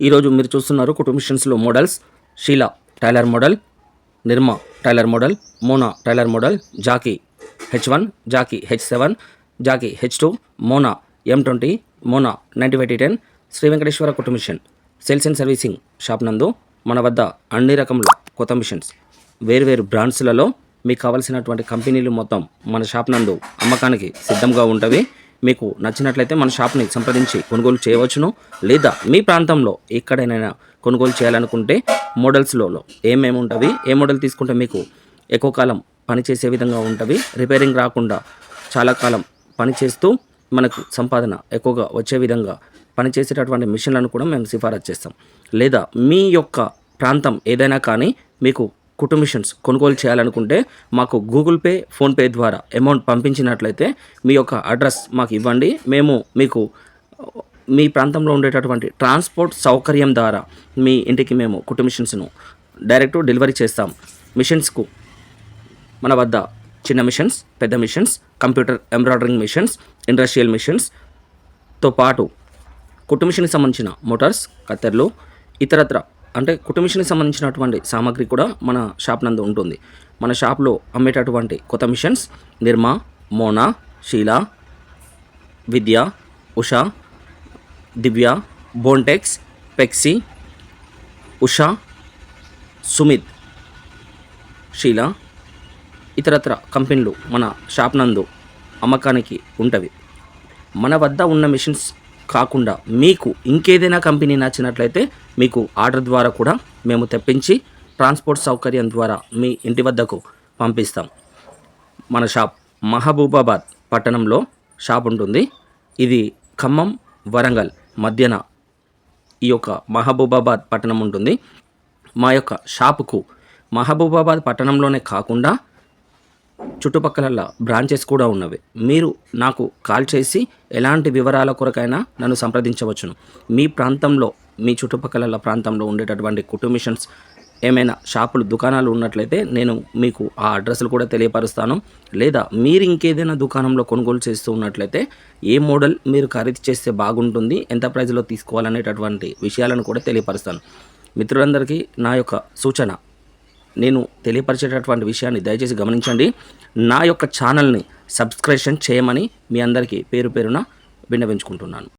ఈరోజు మీరు చూస్తున్నారు కుటుంబ మిషన్స్లో models Sheela tailor model, Nirma tailor model, Mona tailor model, Juki H1, Juki H7, Juki H2, Mona M20, Mona 95T10. Shri Venkateswara కుటుంబ machine sales and servicing shop నందు మన వద్ద అన్ని రకముల కొత్త మిషన్స్ వేరు బ్రాండ్స్లలో మీకు కావాల్సినటువంటి కంపెనీలు మొత్తం మన షాప్ నందు అమ్మకానికి సిద్ధంగా ఉంటవి. మీకు నచ్చినట్లయితే మన షాప్ని సంప్రదించి కొనుగోలు చేయవచ్చును. లేదా మీ ప్రాంతంలో ఎక్కడైనా కొనుగోలు చేయాలనుకుంటే మోడల్స్లో ఏమేమి ఉంటవి, ఏ మోడల్ తీసుకుంటే మీకు ఎక్కువ కాలం పనిచేసే విధంగా ఉంటవి, రిపేరింగ్ రాకుండా చాలా కాలం పనిచేస్తూ మనకు సంపాదన ఎక్కువగా వచ్చే విధంగా పనిచేసేటటువంటి మిషన్లను కూడా మేము సిఫారసు చేస్తాం. లేదా మీ యొక్క ప్రాంతం ఏదైనా కానీ మీకు కుటుంబ మిషన్స్ కొనుగోలు చేయాలనుకుంటే మాకు గూగుల్ పే, ఫోన్పే ద్వారా అమౌంట్ పంపించినట్లయితే మీ యొక్క అడ్రస్ మాకు ఇవ్వండి. మేము మీకు మీ ప్రాంతంలో ఉండేటటువంటి ట్రాన్స్పోర్ట్ సౌకర్యం ద్వారా మీ ఇంటికి మేము కుటుంబ మిషన్స్ను డైరెక్ట్ డెలివరీ చేస్తాం. మిషన్స్కు మన వద్ద చిన్న మిషన్స్, పెద్ద machines, computer embroidering machines, industrial మిషన్స్తో పాటు కుటుంబ మిషన్కి సంబంధించిన మోటార్స్, కత్తెర్లు, ఇతరత్ర అంటే కుటుంబ మిషన్కి సంబంధించినటువంటి సామాగ్రి కూడా మన షాప్ నందు ఉంటుంది. మన షాప్లో అమ్మేటటువంటి కొత్త మిషన్స్ నిర్మా, మోనా, షీలా, విద్య, ఉషా, దివ్య, బోన్టెక్స్, పెక్సీ, ఉషా, సుమిత్, షీలా, ఇతరత్ర కంపెనీలు మన షాప్ నందు అమ్మకానికి ఉంటవి. మన వద్ద ఉన్న మిషన్స్ కాకుండా మీకు ఇంకేదైనా కంపెనీ నచ్చినట్లయితే మీకు ఆర్డర్ ద్వారా కూడా మేము తెప్పించి ట్రాన్స్పోర్ట్ సౌకర్యం ద్వారా మీ ఇంటి వద్దకు పంపిస్తాం. మన షాప్ మహబూబాబాద్ పట్టణంలో షాప్ ఉంటుంది. ఇది ఖమ్మం, వరంగల్ మధ్యన ఈ యొక్క మహబూబాబాద్ పట్టణం ఉంటుంది. మా యొక్క షాపుకు మహబూబాబాద్ పట్టణంలోనే కాకుండా చుట్టుపక్కల బ్రాంచెస్ కూడా ఉన్నవి. మీరు నాకు కాల్ చేసి ఎలాంటి వివరాల కొరకైనా నన్ను సంప్రదించవచ్చును. మీ ప్రాంతంలో, మీ చుట్టుపక్కల ప్రాంతంలో ఉండేటటువంటి కుటుంబ మిషన్స్ ఏమైనా షాపులు, దుకాణాలు ఉన్నట్లయితే నేను మీకు ఆ అడ్రస్లు కూడా తెలియపరుస్తాను. లేదా మీరు ఇంకేదైనా దుకాణంలో కొనుగోలు చేస్తూ ఉన్నట్లయితే ఏ మోడల్ మీరు ఖరీదు చేస్తే బాగుంటుంది, ఎంత ప్రైజ్లో తీసుకోవాలనేటటువంటి విషయాలను కూడా తెలియపరుస్తాను. మిత్రులందరికీ నా యొక్క సూచన, నేను తెలియపరిచేటటువంటి విషయాన్ని దయచేసి గమనించండి. నా యొక్క ఛానల్ని సబ్స్క్రిప్షన్ చేయమని మీ అందరికీ పేరు పేరున విన్నవించుకుంటున్నాను.